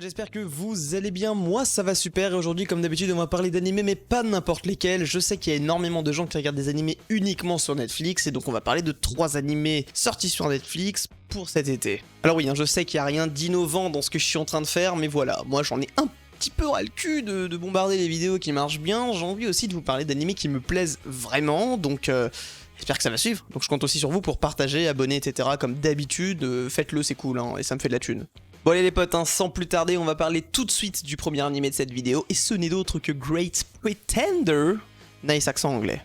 J'espère que vous allez bien, moi ça va super et aujourd'hui comme d'habitude on va parler d'animés mais pas n'importe lesquels. Je sais qu'il y a énormément de gens qui regardent des animés uniquement sur Netflix et donc on va parler de 3 animés sortis sur Netflix pour cet été. Alors oui, je sais qu'il n'y a rien d'innovant dans ce que je suis en train de faire mais voilà, moi j'en ai un petit peu ras le cul de bombarder les vidéos qui marchent bien. J'ai envie aussi de vous parler d'animés qui me plaisent vraiment donc... J'espère que ça va suivre, donc je compte aussi sur vous pour partager, abonner, etc. Comme d'habitude, faites-le, c'est cool, et ça me fait de la thune. Bon allez les potes, sans plus tarder, on va parler tout de suite du premier animé de cette vidéo, et ce n'est d'autre que Great Pretender. Nice accent anglais.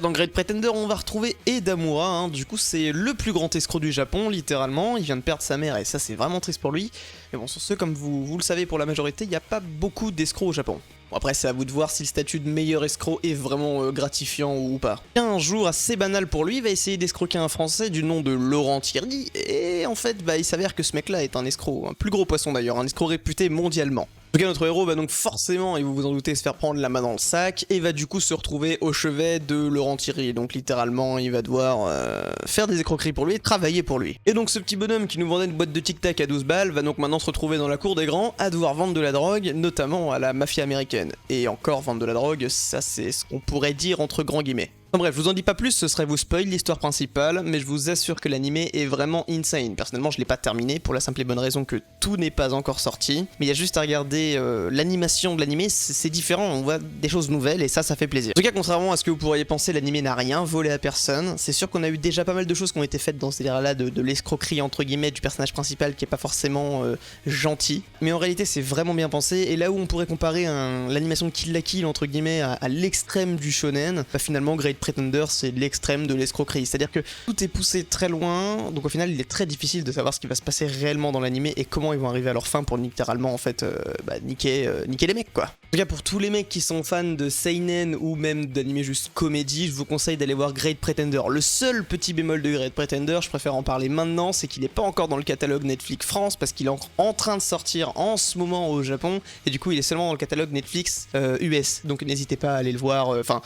Dans Great Pretender, on va retrouver Edamura, du coup c'est le plus grand escroc du Japon, littéralement, il vient de perdre sa mère et ça c'est vraiment triste pour lui. Mais bon, sur ce, comme vous le savez pour la majorité, il n'y a pas beaucoup d'escrocs au Japon. Bon après c'est à vous de voir si le statut de meilleur escroc est vraiment gratifiant ou pas. Un jour assez banal pour lui, il va essayer d'escroquer un français du nom de Laurent Thierry, et en fait il s'avère que ce mec là est un escroc, un plus gros poisson d'ailleurs, un escroc réputé mondialement. En tout cas notre héros va donc forcément, et vous vous en doutez, se faire prendre la main dans le sac, et va du coup se retrouver au chevet de Laurent Thierry, donc littéralement il va devoir faire des escroqueries pour lui et travailler pour lui. Et donc ce petit bonhomme qui nous vendait une boîte de tic tac à 12 balles va donc maintenant se retrouver dans la cour des grands à devoir vendre de la drogue, notamment à la mafia américaine. Et encore vendre de la drogue, ça c'est ce qu'on pourrait dire entre grands guillemets. Enfin bref, je vous en dis pas plus, ce serait vous spoil l'histoire principale, mais je vous assure que l'animé est vraiment insane. Personnellement, je l'ai pas terminé pour la simple et bonne raison que tout n'est pas encore sorti. Mais il y a juste à regarder l'animation de l'animé, c'est différent, on voit des choses nouvelles et ça fait plaisir. En tout cas, contrairement à ce que vous pourriez penser, l'animé n'a rien volé à personne. C'est sûr qu'on a eu déjà pas mal de choses qui ont été faites dans ce délire-là de l'escroquerie entre guillemets du personnage principal qui est pas forcément gentil. Mais en réalité, c'est vraiment bien pensé. Et là où on pourrait comparer l'animation de Kill la Kill entre guillemets à l'extrême du shonen, bah finalement Great Pretender c'est l'extrême de l'escroquerie, c'est-à-dire que tout est poussé très loin, donc au final il est très difficile de savoir ce qui va se passer réellement dans l'animé et comment ils vont arriver à leur fin pour littéralement en fait niquer les mecs quoi. En tout cas pour tous les mecs qui sont fans de seinen ou même d'animé juste comédie, je vous conseille d'aller voir Great Pretender. Le seul petit bémol de Great Pretender, je préfère en parler maintenant, c'est qu'il n'est pas encore dans le catalogue Netflix France parce qu'il est en train de sortir en ce moment au Japon et du coup il est seulement dans le catalogue Netflix US, donc n'hésitez pas à aller le voir, enfin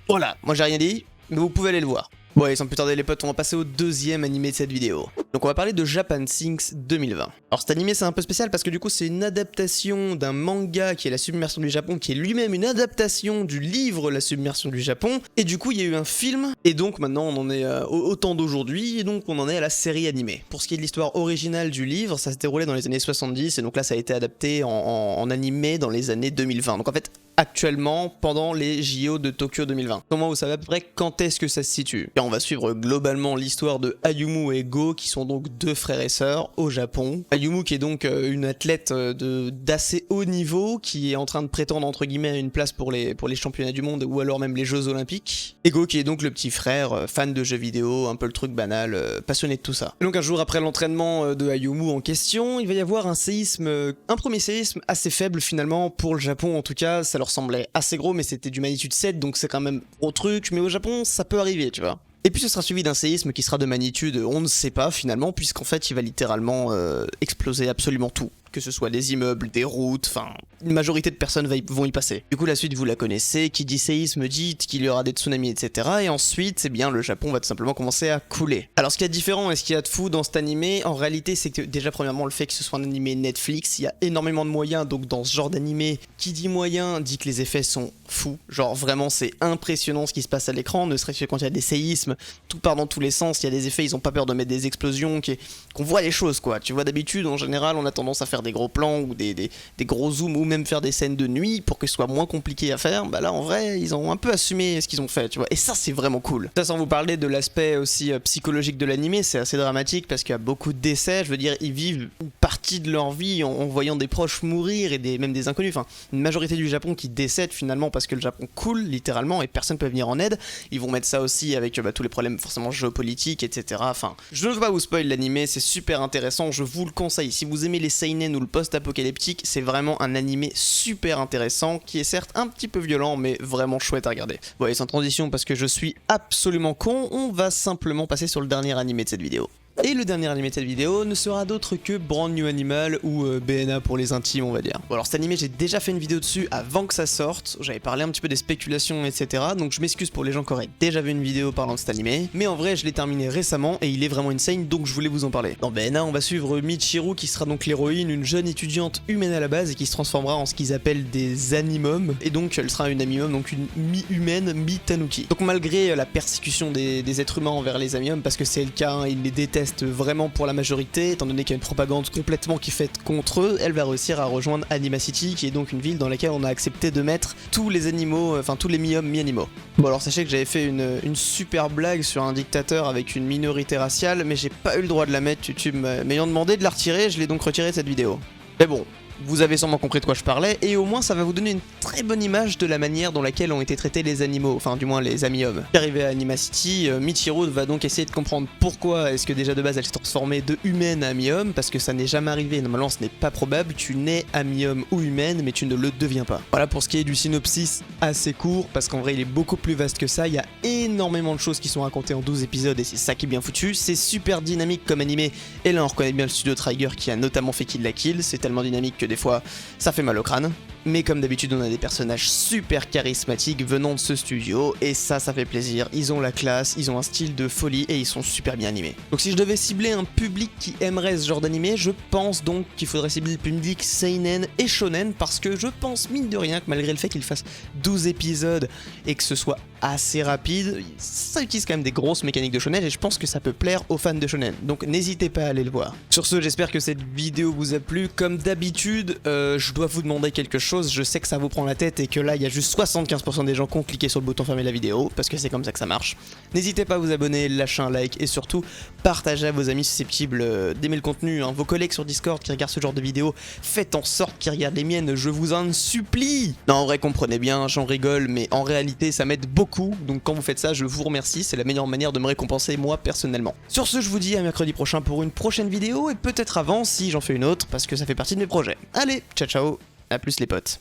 voilà, moi j'ai rien dit, mais vous pouvez aller le voir. Bon allez, sans plus tarder les potes, on va passer au deuxième animé de cette vidéo. Donc on va parler de Japan Sinks 2020. Alors cet animé c'est un peu spécial parce que du coup c'est une adaptation d'un manga qui est La Submersion du Japon, qui est lui-même une adaptation du livre La Submersion du Japon, et du coup il y a eu un film, et donc maintenant on en est au temps d'aujourd'hui, et donc on en est à la série animée. Pour ce qui est de l'histoire originale du livre, ça se déroulait dans les années 70, et donc là ça a été adapté en animé dans les années 2020. Donc en fait, actuellement pendant les JO de Tokyo 2020. Comment vous savez à peu près quand est-ce que ça se situe? Et on va suivre globalement l'histoire de Ayumu et Go, qui sont donc deux frères et sœurs au Japon. Ayumu qui est donc une athlète d'assez haut niveau, qui est en train de prétendre entre guillemets à une place pour les championnats du monde ou alors même les Jeux Olympiques. Et Go qui est donc le petit frère, fan de jeux vidéo, un peu le truc banal, passionné de tout ça. Et donc un jour après l'entraînement de Ayumu en question, il va y avoir un premier séisme assez faible finalement pour le Japon en tout cas, ça leur semblait assez gros mais c'était du magnitude 7 donc c'est quand même gros truc, mais au Japon ça peut arriver tu vois. Et puis ce sera suivi d'un séisme qui sera de magnitude on ne sait pas finalement, puisqu'en fait il va littéralement exploser absolument tout. Que ce soit des immeubles, des routes, enfin, une majorité de personnes vont y passer. Du coup, la suite, vous la connaissez, qui dit séisme dit qu'il y aura des tsunamis, etc. Et ensuite, c'est bien, le Japon va tout simplement commencer à couler. Alors, ce qu'il y a de différent et ce qu'il y a de fou dans cet animé, en réalité, c'est que déjà, premièrement, le fait que ce soit un animé Netflix, il y a énormément de moyens, donc dans ce genre d'animé, qui dit moyen, dit que les effets sont fous. Genre, vraiment, c'est impressionnant ce qui se passe à l'écran, ne serait-ce que quand il y a des séismes, tout part dans tous les sens, il y a des effets, ils ont pas peur de mettre des explosions, qu'on voit les choses, quoi. Tu vois, d'habitude, en général, on a tendance à faire des gros plans ou des gros zooms ou même faire des scènes de nuit pour que ce soit moins compliqué à faire. Bah là en vrai ils ont un peu assumé ce qu'ils ont fait tu vois, et ça c'est vraiment cool. Ça sans vous parler de l'aspect aussi psychologique de l'animé, c'est assez dramatique parce qu'il y a beaucoup de décès, je veux dire ils vivent une partie de leur vie en voyant des proches mourir et même des inconnus, enfin une majorité du Japon qui décède finalement parce que le Japon coule littéralement et personne peut venir en aide. Ils vont mettre ça aussi avec tous les problèmes forcément géopolitiques etc. Enfin je ne veux pas vous spoil l'animé, c'est super intéressant, je vous le conseille. Si vous aimez les seinen ou le post-apocalyptique, c'est vraiment un animé super intéressant qui est certes un petit peu violent mais vraiment chouette à regarder. Bon et sans transition parce que je suis absolument con, on va simplement passer sur le dernier animé de cette vidéo. Et le dernier animé de cette vidéo ne sera d'autre que Brand New Animal ou BNA pour les intimes on va dire. Bon alors cet animé j'ai déjà fait une vidéo dessus avant que ça sorte, j'avais parlé un petit peu des spéculations etc. Donc je m'excuse pour les gens qui auraient déjà vu une vidéo parlant de cet animé. Mais en vrai je l'ai terminé récemment et il est vraiment insane donc je voulais vous en parler. Dans BNA on va suivre Michiru qui sera donc l'héroïne, une jeune étudiante humaine à la base et qui se transformera en ce qu'ils appellent des animums. Et donc elle sera une animum, donc une mi-humaine, mi-tanuki. Donc malgré la persécution des êtres humains envers les animums, parce que c'est le cas, hein, ils les détestent vraiment pour la majorité, étant donné qu'il y a une propagande complètement qui est faite contre eux, elle va réussir à rejoindre Anima City, qui est donc une ville dans laquelle on a accepté de mettre tous les animaux, enfin tous les mi-hommes, mi-animaux. Bon alors sachez que j'avais fait une super blague sur un dictateur avec une minorité raciale, mais j'ai pas eu le droit de la mettre, YouTube m'ayant demandé de la retirer, je l'ai donc retirée de cette vidéo. Mais bon, vous avez sûrement compris de quoi je parlais, et au moins ça va vous donner une très bonne image de la manière dont laquelle ont été traités les animaux, enfin du moins les ami-hommes. Arrivé à Anima City, Michiru va donc essayer de comprendre pourquoi est-ce que déjà de base elle s'est transformée de humaine à ami-homme, parce que ça n'est jamais arrivé, normalement ce n'est pas probable, tu nais ami-homme ou humaine, mais tu ne le deviens pas. Voilà pour ce qui est du synopsis assez court, parce qu'en vrai il est beaucoup plus vaste que ça, il y a énormément de choses qui sont racontées en 12 épisodes, et c'est ça qui est bien foutu, c'est super dynamique comme animé, et là on reconnaît bien le studio Trigger qui a notamment fait Kill la Kill, c'est tellement dynamique que des fois ça fait mal au crâne. Mais comme d'habitude on a des personnages super charismatiques venant de ce studio et ça fait plaisir, ils ont la classe, ils ont un style de folie et ils sont super bien animés. Donc si je devais cibler un public qui aimerait ce genre d'animé, je pense donc qu'il faudrait cibler le public seinen et shonen parce que je pense mine de rien que malgré le fait qu'il fasse 12 épisodes et que ce soit assez rapide, ça utilise quand même des grosses mécaniques de shonen et je pense que ça peut plaire aux fans de shonen, donc n'hésitez pas à aller le voir. Sur ce, j'espère que cette vidéo vous a plu. Comme d'habitude, je dois vous demander quelque chose, je sais que ça vous prend la tête et que là il y a juste 75% des gens qui ont cliqué sur le bouton fermer la vidéo, parce que c'est comme ça que ça marche. N'hésitez pas à vous abonner, lâcher un like et surtout partagez à vos amis susceptibles d'aimer le contenu, hein. Vos collègues sur Discord qui regardent ce genre de vidéos, faites en sorte qu'ils regardent les miennes, je vous en supplie. Non en vrai comprenez bien, j'en rigole, mais en réalité ça m'aide beaucoup, donc quand vous faites ça je vous remercie, c'est la meilleure manière de me récompenser moi personnellement. Sur ce je vous dis à mercredi prochain pour une prochaine vidéo et peut-être avant si j'en fais une autre parce que ça fait partie de mes projets. Allez, ciao ciao, à plus les potes.